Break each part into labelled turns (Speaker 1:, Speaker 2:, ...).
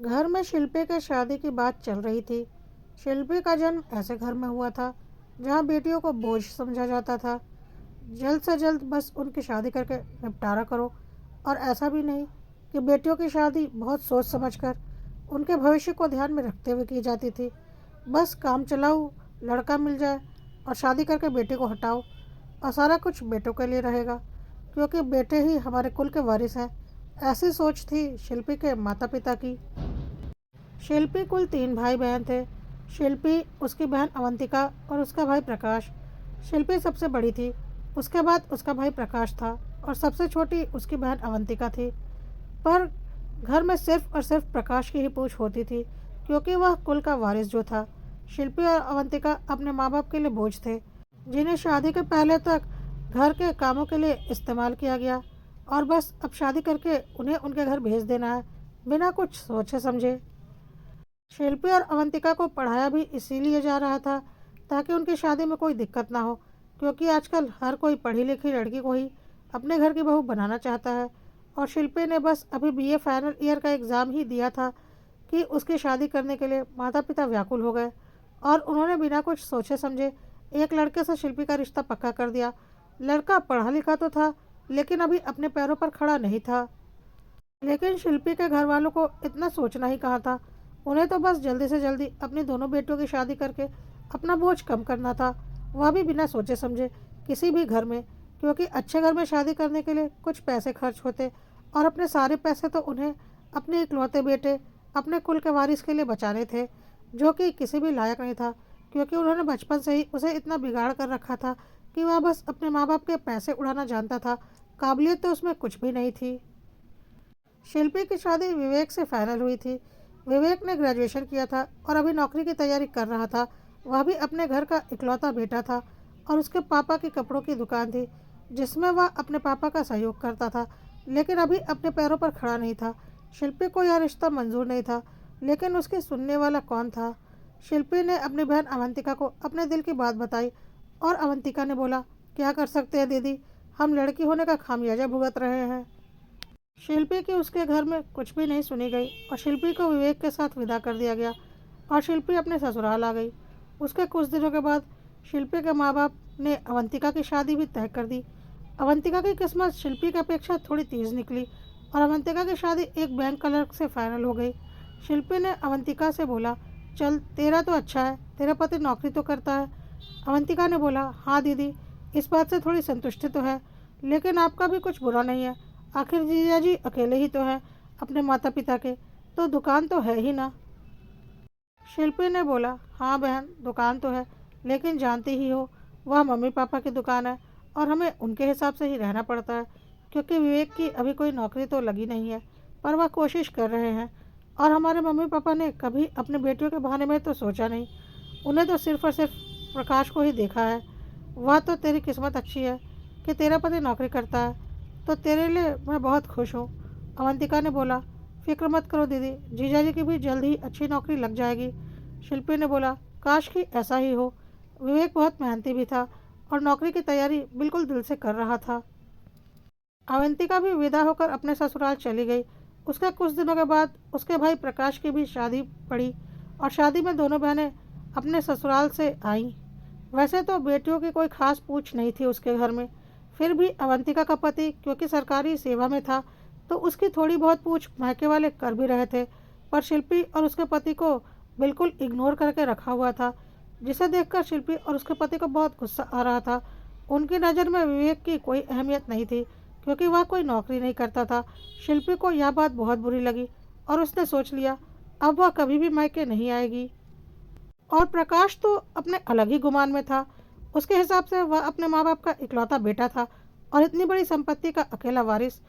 Speaker 1: घर में शिल्पी के शादी की बात चल रही थी। शिल्पी का जन्म ऐसे घर में हुआ था जहाँ बेटियों को बोझ समझा जाता था। जल्द से जल्द बस उनकी शादी करके निपटारा करो। और ऐसा भी नहीं कि बेटियों की शादी बहुत सोच समझकर उनके भविष्य को ध्यान में रखते हुए की जाती थी। बस काम चलाओ, लड़का मिल जाए और शादी करके बेटे को हटाओ और सारा कुछ बेटों के लिए रहेगा, क्योंकि बेटे ही हमारे कुल के वारिस हैं। ऐसी सोच थी शिल्पी के माता पिता की। शिल्पी कुल 3 भाई बहन थे। शिल्पी, उसकी बहन अवंतिका और उसका भाई प्रकाश। शिल्पी सबसे बड़ी थी, उसके बाद उसका भाई प्रकाश था और सबसे छोटी उसकी बहन अवंतिका थी। पर घर में सिर्फ और सिर्फ प्रकाश की ही पूछ होती थी, क्योंकि वह कुल का वारिस जो था। शिल्पी और अवंतिका अपने माँ बाप के लिए बोझ थे, जिन्हें शादी के पहले तक घर के कामों के लिए इस्तेमाल किया गया, और बस अब शादी करके उन्हें उनके घर भेज देना है, बिना कुछ सोचे समझे। शिल्पी और अवंतिका को पढ़ाया भी इसीलिए जा रहा था ताकि उनकी शादी में कोई दिक्कत ना हो, क्योंकि आजकल हर कोई पढ़ी लिखी लड़की को ही अपने घर की बहू बनाना चाहता है। और शिल्पी ने बस अभी बीए फाइनल ईयर का एग्ज़ाम ही दिया था कि उसकी शादी करने के लिए माता पिता व्याकुल हो गए, और उन्होंने बिना कुछ सोचे समझे एक लड़के से शिल्पी का रिश्ता पक्का कर दिया। लड़का पढ़ा लिखा तो था, लेकिन अभी अपने पैरों पर खड़ा नहीं था। लेकिन शिल्पी के घर वालों को इतना सोचना ही कहाँ था। उन्हें तो बस जल्दी से जल्दी अपनी दोनों बेटियों की शादी करके अपना बोझ कम करना था, वह भी बिना सोचे समझे किसी भी घर में, क्योंकि अच्छे घर में शादी करने के लिए कुछ पैसे खर्च होते, और अपने सारे पैसे तो उन्हें अपने इकलौते बेटे, अपने कुल के वारिस के लिए बचाने थे, जो कि किसी भी लायक नहीं था, क्योंकि उन्होंने बचपन से ही उसे इतना बिगाड़ कर रखा था कि वह बस अपने माँ बाप के पैसे उड़ाना जानता था। काबिलियत तो उसमें कुछ भी नहीं थी। शिल्पी की शादी विवेक से फाइनल हुई थी। विवेक ने ग्रेजुएशन किया था और अभी नौकरी की तैयारी कर रहा था। वह भी अपने घर का इकलौता बेटा था, और उसके पापा की कपड़ों की दुकान थी जिसमें वह अपने पापा का सहयोग करता था, लेकिन अभी अपने पैरों पर खड़ा नहीं था। शिल्पी को यह रिश्ता मंजूर नहीं था, लेकिन उसकी सुनने वाला कौन था। शिल्पी ने अपनी बहन अवंतिका को अपने दिल की बात बताई, और अवंतिका ने बोला, क्या कर सकते हैं दीदी, हम लड़की होने का खामियाजा भुगत रहे हैं। शिल्पी की उसके घर में कुछ भी नहीं सुनी गई, और शिल्पी को विवेक के साथ विदा कर दिया गया, और शिल्पी अपने ससुराल आ गई। उसके कुछ दिनों के बाद शिल्पी के माँ बाप ने अवंतिका की शादी भी तय कर दी। अवंतिका की किस्मत शिल्पी की अपेक्षा थोड़ी तेज़ निकली, और अवंतिका की शादी एक बैंक क्लर्क से फाइनल हो गई। शिल्पी ने अवंतिका से बोला, चल तेरा तो अच्छा है, तेरा पति नौकरी तो करता है। अवंतिका ने बोला, हाँ दीदी, इस बात से थोड़ी संतुष्टि तो है, लेकिन आपका भी कुछ बुरा नहीं है। आखिर जीजा जी अकेले ही तो हैं अपने माता पिता के, तो दुकान तो है ही ना। शिल्पी ने बोला, हाँ बहन, दुकान तो है, लेकिन जानती ही हो वह मम्मी पापा की दुकान है, और हमें उनके हिसाब से ही रहना पड़ता है, क्योंकि विवेक की अभी कोई नौकरी तो लगी नहीं है, पर वह कोशिश कर रहे हैं। और हमारे मम्मी पापा ने कभी अपने बेटियों के बारे में तो सोचा नहीं, उन्हें तो सिर्फ और सिर्फ प्रकाश को ही देखा है। वह तो तेरी किस्मत अच्छी है कि तेरा पति नौकरी करता है, तो तेरे लिए मैं बहुत खुश हूँ। अवंतिका ने बोला, फिक्र मत करो दीदी, जीजा जी की भी जल्द ही अच्छी नौकरी लग जाएगी। शिल्पी ने बोला, काश कि ऐसा ही हो। विवेक बहुत मेहनती भी था और नौकरी की तैयारी बिल्कुल दिल से कर रहा था। अवंतिका भी विदा होकर अपने ससुराल चली गई। उसके कुछ दिनों के बाद उसके भाई प्रकाश की भी शादी पड़ी, और शादी में दोनों बहनें अपने ससुराल से आईं। वैसे तो बेटियों की कोई खास पूछ नहीं थी उसके घर में, फिर भी अवंतिका का पति क्योंकि सरकारी सेवा में था, तो उसकी थोड़ी बहुत पूछ मायके वाले कर भी रहे थे। पर शिल्पी और उसके पति को बिल्कुल इग्नोर करके रखा हुआ था, जिसे देखकर शिल्पी और उसके पति को बहुत गुस्सा आ रहा था। उनकी नज़र में विवेक की कोई अहमियत नहीं थी, क्योंकि वह कोई नौकरी नहीं करता था। शिल्पी को यह बात बहुत बुरी लगी, और उसने सोच लिया अब वह कभी भी मायके नहीं आएगी। और प्रकाश तो अपने अलग ही गुमान में था। उसके हिसाब से वह अपने माँ बाप का इकलौता बेटा था, और इतनी बड़ी संपत्ति का अकेला वारिस,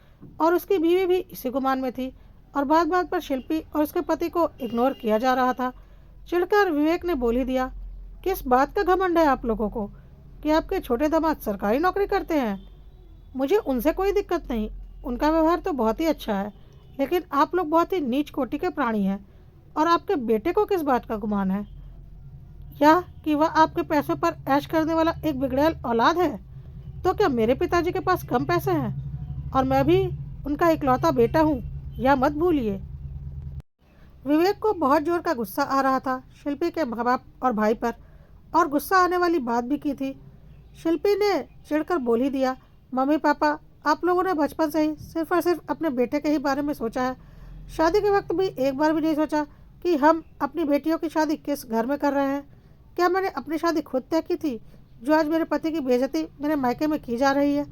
Speaker 1: और उसकी बीवी भी इसी गुमान में थी, और बात बात पर शिल्पी और उसके पति को इग्नोर किया जा रहा था। चिढ़कर विवेक ने बोल ही दिया, किस बात का घमंड है आप लोगों को कि आपके छोटे दामाद सरकारी नौकरी करते हैं। मुझे उनसे कोई दिक्कत नहीं, उनका व्यवहार तो बहुत ही अच्छा है, लेकिन आप लोग बहुत ही नीच कोटि के प्राणी हैं। और आपके बेटे को किस बात का गुमान है, या कि वह आपके पैसों पर ऐश करने वाला एक बिगड़ैल औलाद है। तो क्या मेरे पिताजी के पास कम पैसे हैं, और मैं भी उनका इकलौता बेटा हूँ, या मत भूलिए। विवेक को बहुत जोर का गुस्सा आ रहा था शिल्पी के माँ बाप और भाई पर, और गुस्सा आने वाली बात भी की थी। शिल्पी ने चिढ़कर बोल ही दिया, मम्मी पापा, आप लोगों ने बचपन से ही सिर्फ और सिर्फ अपने बेटे के ही बारे में सोचा है। शादी के वक्त भी एक बार भी नहीं सोचा कि हम अपनी बेटियों की शादी किस घर में कर रहे हैं। क्या मैंने अपनी शादी खुद तय की थी, जो आज मेरे पति की बेइज्जती मेरे मायके में की जा रही है?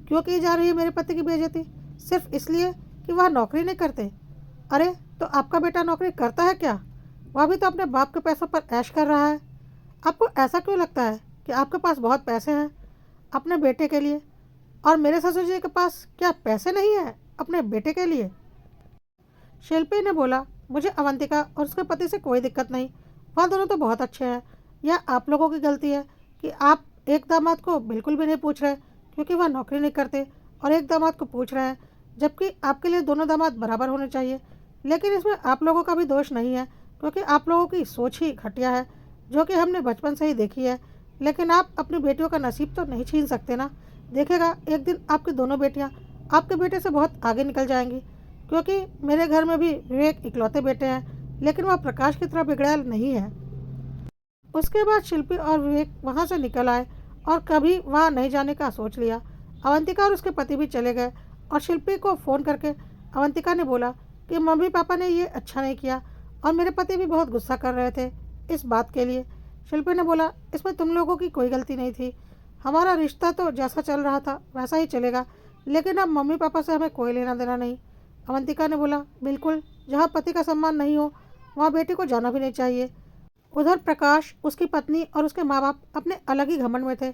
Speaker 1: क्यों की जा रही है मेरे पति की बेइज्जती? सिर्फ इसलिए कि वह नौकरी नहीं करते? अरे, तो आपका बेटा नौकरी करता है क्या? वह भी तो अपने बाप के पैसों पर ऐश कर रहा है। आपको ऐसा क्यों लगता है कि आपके पास बहुत पैसे हैं अपने बेटे के लिए, और मेरे ससुर जी के पास क्या पैसे नहीं है अपने बेटे के लिए? शिल्पी ने बोला, मुझे अवंतिका और उसके पति से कोई दिक्कत नहीं, वह दोनों तो बहुत अच्छे हैं। यह आप लोगों की गलती है कि आप एक दामाद को बिल्कुल भी नहीं पूछ रहे क्योंकि वह नौकरी नहीं करते, और एक दामाद को पूछ रहे हैं जबकि आपके लिए दोनों दामाद बराबर होने चाहिए। लेकिन इसमें आप लोगों का भी दोष नहीं है क्योंकि आप लोगों की सोच ही घटिया है, जो कि हमने बचपन से ही देखी है। लेकिन आप अपनी बेटियों का नसीब तो नहीं छीन सकते ना। देखेगा एक दिन आपकी दोनों बेटियां आपके बेटे से बहुत आगे निकल जाएंगी, क्योंकि मेरे घर में भी विवेक इकलौते बेटे हैं, लेकिन वह प्रकाश की तरह बिगड़ैल नहीं है। उसके बाद शिल्पी और विवेक वहाँ से निकल आए और कभी वहाँ नहीं जाने का सोच लिया। अवंतिका और उसके पति भी चले गए, और शिल्पी को फ़ोन करके अवंतिका ने बोला कि मम्मी पापा ने ये अच्छा नहीं किया, और मेरे पति भी बहुत गुस्सा कर रहे थे इस बात के लिए। शिल्पी ने बोला, इसमें तुम लोगों की कोई गलती नहीं थी। हमारा रिश्ता तो जैसा चल रहा था वैसा ही चलेगा, लेकिन अब मम्मी पापा से हमें कोई लेना देना नहीं। अवंतिका ने बोला, बिल्कुल, जहाँ पति का सम्मान नहीं हो वहाँ बेटी को जाना भी नहीं चाहिए। उधर प्रकाश, उसकी पत्नी और उसके माँ बाप अपने अलग ही घमंड में थे।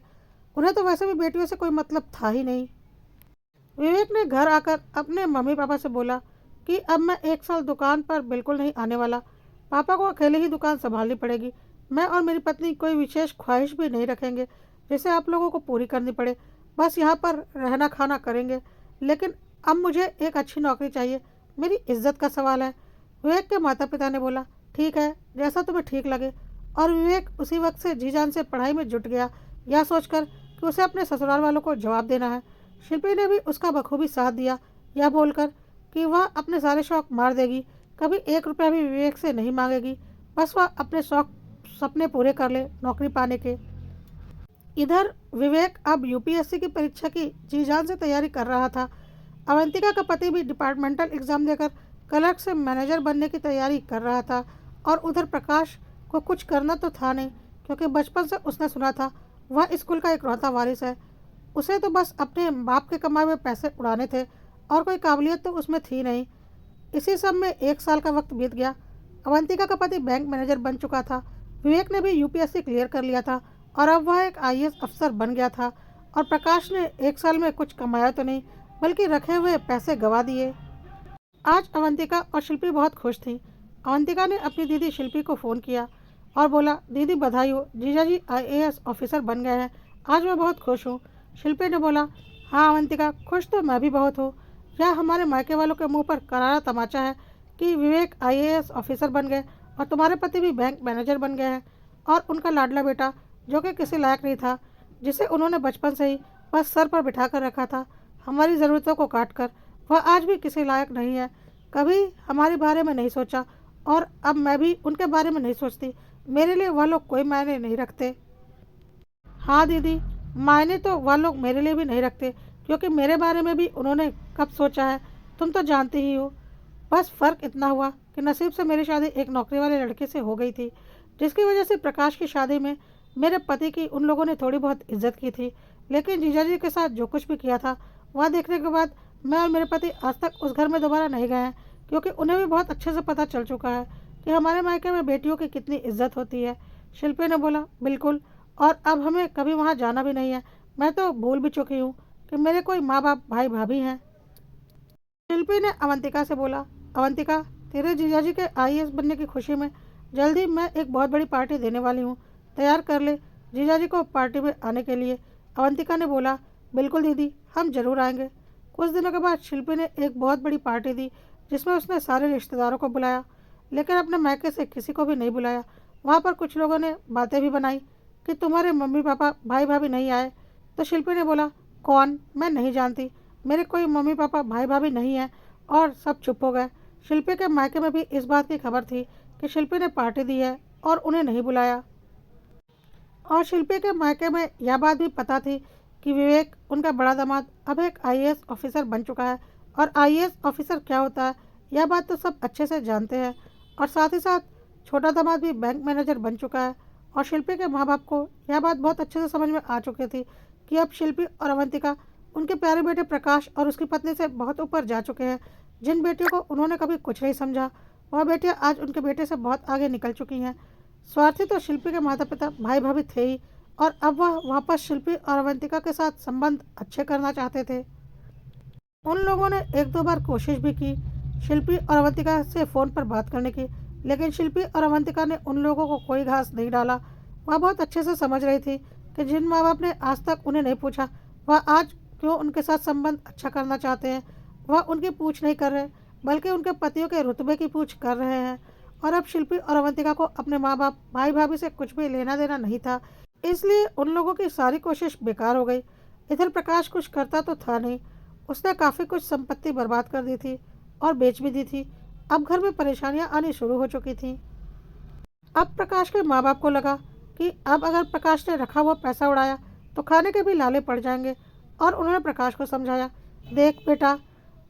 Speaker 1: उन्हें तो वैसे भी बेटियों से कोई मतलब था ही नहीं। विवेक ने घर आकर अपने मम्मी पापा से बोला कि अब मैं 1 साल दुकान पर बिल्कुल नहीं आने वाला। पापा को अकेले ही दुकान संभालनी पड़ेगी। मैं और मेरी पत्नी कोई विशेष ख्वाहिश भी नहीं रखेंगे जिसे आप लोगों को पूरी करनी पड़े। बस यहाँ पर रहना खाना करेंगे, लेकिन अब मुझे एक अच्छी नौकरी चाहिए। मेरी इज्जत का सवाल है। विवेक के माता पिता ने बोला, ठीक है, जैसा तुम्हें ठीक लगे। और विवेक उसी वक्त से जी जान से पढ़ाई में जुट गया, यह सोचकर कि उसे अपने ससुराल वालों को जवाब देना है। शिल्पी ने भी उसका बखूबी साथ दिया, यह बोलकर कि वह अपने सारे शौक मार देगी, कभी 1 रुपया भी विवेक से नहीं मांगेगी। बस वह अपने शौक सपने पूरे कर ले नौकरी पाने के। इधर विवेक अब यूपीएससी की परीक्षा की जी जान से तैयारी कर रहा था। अवंतिका का पति भी डिपार्टमेंटल एग्ज़ाम देकर क्लर्क से मैनेजर बनने की तैयारी कर रहा था, और उधर प्रकाश को कुछ करना तो था नहीं, क्योंकि बचपन से उसने सुना था वह स्कूल का इकलौता वारिस है। उसे तो बस अपने बाप के कमाए हुए पैसे उड़ाने थे, और कोई काबिलियत तो उसमें थी नहीं। इसी सब में 1 साल का वक्त बीत गया। अवंतिका का पति बैंक मैनेजर बन चुका था। विवेक ने भी यूपीएससी क्लियर कर लिया था, और अब वह एक आईएएस अफसर बन गया था। और प्रकाश ने 1 साल में कुछ कमाया तो नहीं, बल्कि रखे हुए पैसे गंवा दिए। आज अवंतिका और शिल्पी बहुत खुश थीं। अवंतिका ने अपनी दीदी शिल्पी को फ़ोन किया और बोला, दीदी बधाई हो, जीजाजी आईएएस ऑफिसर बन गए हैं। आज मैं बहुत खुश हूँ। शिल्पी ने बोला, हाँ अवंतिका, खुश तो मैं भी बहुत हूँ। यह हमारे मायके वालों के मुंह पर करारा तमाचा है कि विवेक आईएएस ऑफिसर बन गए और तुम्हारे पति भी बैंक मैनेजर बन गए हैं, और उनका लाडला बेटा, जो कि किसी लायक नहीं था, जिसे उन्होंने बचपन से ही बस सर पर बिठा कर रखा था हमारी ज़रूरतों को काट कर, वह आज भी किसी लायक नहीं है। कभी हमारे बारे में नहीं सोचा, और अब मैं भी उनके बारे में नहीं सोचती। मेरे लिए वह लोग कोई मायने नहीं रखते। हाँ दीदी, मायने तो वह लोग मेरे लिए भी नहीं रखते, क्योंकि मेरे बारे में भी उन्होंने कब सोचा है, तुम तो जानती ही हो। बस फ़र्क इतना हुआ कि नसीब से मेरी शादी एक नौकरी वाले लड़के से हो गई थी, जिसकी वजह से प्रकाश की शादी में मेरे पति की उन लोगों ने थोड़ी बहुत इज्जत की थी। लेकिन जीजाजी के साथ जो कुछ भी किया था, वह देखने के बाद मैं और मेरे पति आज तक उस घर में दोबारा नहीं गए हैं, क्योंकि उन्हें भी बहुत अच्छे से पता चल चुका है कि हमारे मायके में बेटियों की कितनी इज्जत होती है। शिल्पी ने बोला, बिल्कुल, और अब हमें कभी वहाँ जाना भी नहीं है। मैं तो भूल भी चुकी हूँ कि मेरे कोई माँ बाप भाई भाभी हैं। शिल्पी ने अवंतिका से बोला, अवंतिका, तेरे जीजाजी के आईएएस बनने की खुशी में जल्द ही मैं एक बहुत बड़ी पार्टी देने वाली हूँ, तैयार कर ले जीजाजी को पार्टी में आने के लिए। अवंतिका ने बोला, बिल्कुल दीदी, हम जरूर आएंगे। कुछ दिनों के बाद शिल्पी ने एक बहुत बड़ी पार्टी दी, जिसमें उसने सारे रिश्तेदारों को बुलाया, लेकिन अपने मायके से किसी को भी नहीं बुलाया। वहाँ पर कुछ लोगों ने बातें भी बनाई कि तुम्हारे मम्मी पापा भाई भाभी नहीं आए। तो शिल्पी ने बोला, कौन? मैं नहीं जानती, मेरे कोई मम्मी पापा भाई भाभी नहीं हैं। और सब चुप हो गए। शिल्पी के मायके में भी इस बात की खबर थी कि शिल्पी ने पार्टी दी है और उन्हें नहीं बुलाया। और शिल्पी के मायके में यह बात भी पता थी कि विवेक, उनका बड़ा दामाद, अब एक आईएएस ऑफिसर बन चुका है। और आईएएस ऑफिसर क्या होता है यह बात तो सब अच्छे से जानते हैं। और साथ ही साथ छोटा दामाद भी बैंक मैनेजर बन चुका है। और शिल्पी के माँ बाप को यह बात बहुत अच्छे से समझ में आ चुकी थी कि अब शिल्पी और अवंतिका उनके प्यारे बेटे प्रकाश और उसकी पत्नी से बहुत ऊपर जा चुके हैं। जिन बेटियों को उन्होंने कभी कुछ नहीं समझा, वह बेटियां आज उनके बेटे से बहुत आगे निकल चुकी हैं। स्वार्थी तो शिल्पी के माता पिता भाई भाभी थे ही, और अब वह वापस शिल्पी और अवंतिका के साथ संबंध अच्छे करना चाहते थे। उन लोगों ने एक दो बार कोशिश भी की शिल्पी और अवंतिका से फ़ोन पर बात करने की, लेकिन शिल्पी और अवंतिका ने उन लोगों को कोई घास नहीं डाला। वह बहुत अच्छे से समझ रही थी कि जिन माँ बाप ने आज तक उन्हें नहीं पूछा, वह आज क्यों उनके साथ संबंध अच्छा करना चाहते हैं। वह उनकी पूछ नहीं कर रहे, बल्कि उनके पतियों के रुतबे की पूछ कर रहे हैं। और अब शिल्पी और अवंतिका को अपने माँ बाप भाई भाभी से कुछ भी लेना देना नहीं था, इसलिए उन लोगों की सारी कोशिश बेकार हो गई। इधर प्रकाश कुछ करता तो था नहीं, उसने काफ़ी कुछ संपत्ति बर्बाद कर दी थी और बेच भी दी थी। अब घर में परेशानियां आनी शुरू हो चुकी थीं। अब प्रकाश के माँ बाप को लगा कि अब अगर प्रकाश ने रखा हुआ पैसा उड़ाया तो खाने के भी लाले पड़ जाएंगे। और उन्होंने प्रकाश को समझाया, देख बेटा,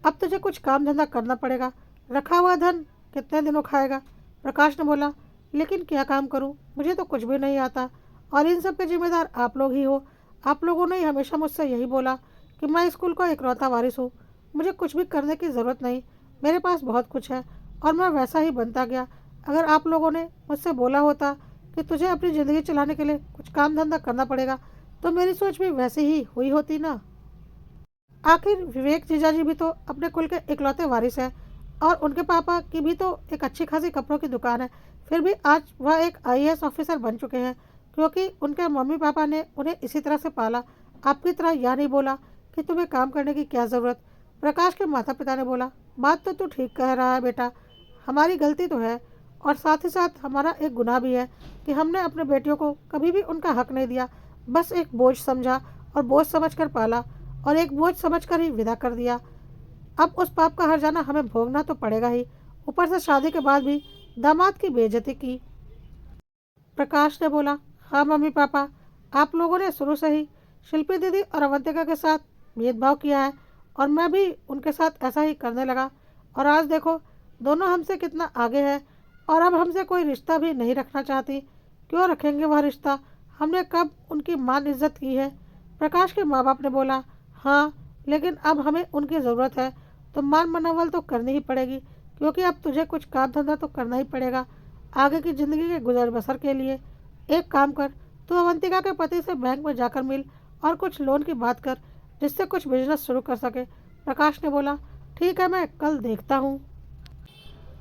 Speaker 1: अब तुझे कुछ काम धंधा करना पड़ेगा, रखा हुआ धन कितने दिनों खाएगा। प्रकाश ने बोला, लेकिन क्या काम करूं, मुझे तो कुछ भी नहीं आता, और इन सब के जिम्मेदार आप लोग ही हो। आप लोगों ने हमेशा मुझसे यही बोला कि मैं स्कूल का इकलौता वारिस हूँ, मुझे कुछ भी करने की ज़रूरत नहीं, मेरे पास बहुत कुछ है, और मैं वैसा ही बनता गया। अगर आप लोगों ने मुझसे बोला होता कि तुझे अपनी ज़िंदगी चलाने के लिए कुछ काम धंधा करना पड़ेगा, तो मेरी सोच भी वैसी ही हुई होती ना। आखिर विवेक जीजाजी भी तो अपने कुल के इकलौते वारिस हैं, और उनके पापा की भी तो एक अच्छी खासी कपड़ों की दुकान है। फिर भी आज वह एक आईएएस ऑफिसर बन चुके हैं, क्योंकि उनके मम्मी पापा ने उन्हें इसी तरह से पाला। आपकी तरह यह नहीं बोला कि तुम्हें काम करने की क्या ज़रूरत। प्रकाश के माता पिता ने बोला, बात तो तू ठीक कह रहा है बेटा, हमारी गलती तो है, और साथ ही साथ हमारा एक गुनाह भी है कि हमने अपने बेटियों को कभी भी उनका हक नहीं दिया, बस एक बोझ समझा और बोझ समझकर पाला, और एक बोझ समझकर ही विदा कर दिया। अब उस पाप का हर्जाना हमें भोगना तो पड़ेगा ही, ऊपर से शादी के बाद भी दामाद की बेइज्जती की। प्रकाश ने बोला, हाँ मम्मी पापा, आप लोगों ने शुरू से ही शिल्पी दीदी और अवंतिका के साथ भेदभाव किया है, और मैं भी उनके साथ ऐसा ही करने लगा। और आज देखो दोनों हमसे कितना आगे हैं, और अब हमसे कोई रिश्ता भी नहीं रखना चाहती। क्यों रखेंगे वह रिश्ता, हमने कब उनकी मान इज्जत की है। प्रकाश के माँ बाप ने बोला, हाँ, लेकिन अब हमें उनकी ज़रूरत है, तो मान मनवल तो करनी ही पड़ेगी, क्योंकि अब तुझे कुछ काम धंधा तो करना ही पड़ेगा आगे की ज़िंदगी के गुजर बसर के लिए। एक काम कर, तू अवंतिका के पति से बैंक में जाकर मिल और कुछ लोन की बात कर, जिससे कुछ बिजनेस शुरू कर सके। प्रकाश ने बोला, ठीक है, मैं कल देखता हूँ।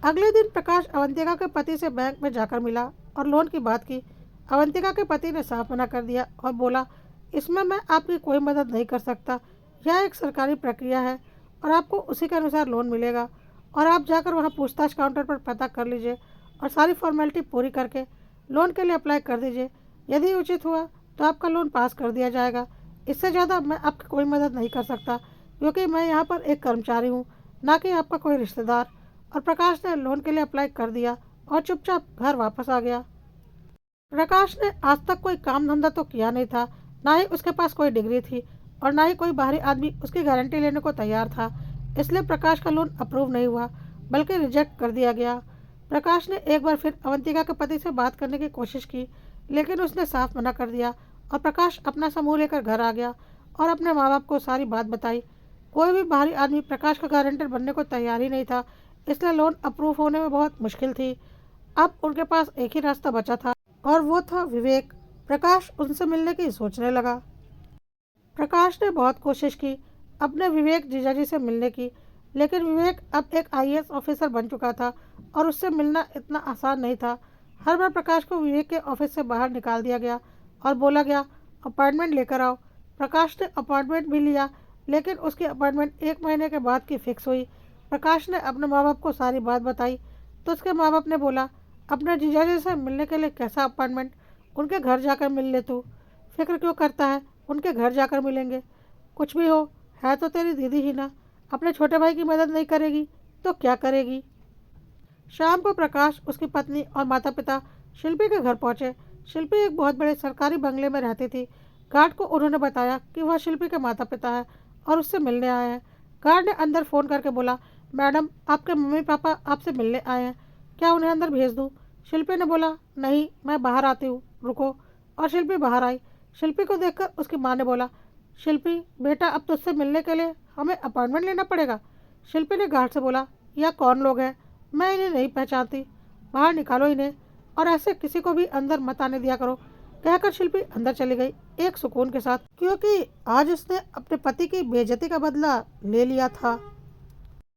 Speaker 1: अगले दिन प्रकाश अवंतिका के पति से बैंक में जाकर मिला और लोन की बात की। अवंतिका के पति ने साफ मना कर दिया और बोला, इसमें मैं आपकी कोई मदद नहीं कर सकता, यह एक सरकारी प्रक्रिया है और आपको उसी के अनुसार लोन मिलेगा, और आप जाकर वहां पूछताछ काउंटर पर पता कर लीजिए और सारी फॉर्मेलिटी पूरी करके लोन के लिए अप्लाई कर दीजिए। यदि उचित हुआ तो आपका लोन पास कर दिया जाएगा। इससे ज़्यादा मैं आपकी कोई मदद नहीं कर सकता, क्योंकि मैं यहाँ पर एक कर्मचारी हूँ, ना कि आपका कोई रिश्तेदार। और प्रकाश ने लोन के लिए अप्लाई कर दिया और चुपचाप घर वापस आ गया। प्रकाश ने आज तक कोई काम धंधा तो किया नहीं था, ना ही उसके पास कोई डिग्री थी, और ना ही कोई बाहरी आदमी उसकी गारंटी लेने को तैयार था। इसलिए प्रकाश का लोन अप्रूव नहीं हुआ, बल्कि रिजेक्ट कर दिया गया। प्रकाश ने एक बार फिर अवंतिका के पति से बात करने की कोशिश की, लेकिन उसने साफ मना कर दिया, और प्रकाश अपना समूह लेकर घर आ गया और अपने माँ बाप को सारी बात बताई। कोई भी बाहरी आदमी प्रकाश का गारंटर बनने को तैयार ही नहीं था, इसलिए लोन अप्रूव होने में बहुत मुश्किल थी। अब उनके पास एक ही रास्ता बचा था, और वो था विवेक। प्रकाश उनसे मिलने की सोचने लगा। प्रकाश ने बहुत कोशिश की अपने विवेक जीजाजी से मिलने की, लेकिन विवेक अब एक आईएएस ऑफिसर बन चुका था और उससे मिलना इतना आसान नहीं था। हर बार प्रकाश को विवेक के ऑफिस से बाहर निकाल दिया गया और बोला गया, अपॉइंटमेंट लेकर आओ। प्रकाश ने अपॉइंटमेंट भी लिया, लेकिन उसकी अपॉइंटमेंट 1 महीने के बाद की फिक्स हुई। प्रकाश ने अपने माँ बाप को सारी बात बताई, तो उसके माँ बाप ने बोला, अपने जीजाजी से मिलने के लिए कैसा अपॉइंटमेंट, उनके घर जाकर मिल ले, तू फिक्र क्यों करता है, उनके घर जाकर मिलेंगे। कुछ भी हो, है तो तेरी दीदी ही ना, अपने छोटे भाई की मदद नहीं करेगी तो क्या करेगी। शाम को प्रकाश, उसकी पत्नी और माता पिता शिल्पी के घर पहुंचे। शिल्पी एक बहुत बड़े सरकारी बंगले में रहती थी। गार्ड को उन्होंने बताया कि वह शिल्पी के माता पिता है और उससे मिलने आए हैं। गार्ड ने अंदर फ़ोन करके बोला, मैडम, आपके मम्मी पापा आपसे मिलने आए हैं, क्या उन्हें अंदर भेज दूँ? शिल्पी ने बोला, नहीं, मैं बाहर आती हूँ, रुको। और शिल्पी बाहर आई। शिल्पी को देखकर उसकी माँ ने बोला, शिल्पी बेटा, अब तुझसे मिलने के लिए हमें अपॉइंटमेंट लेना पड़ेगा। शिल्पी ने गार्ड से बोला, यह कौन लोग हैं? मैं इन्हें नहीं पहचानती, बाहर निकालो इन्हें, और ऐसे किसी को भी अंदर मत आने दिया करो। कहकर शिल्पी अंदर चली गई, एक सुकून के साथ, क्योंकि आज उसने अपने पति की बेइज्जती का बदला ले लिया था।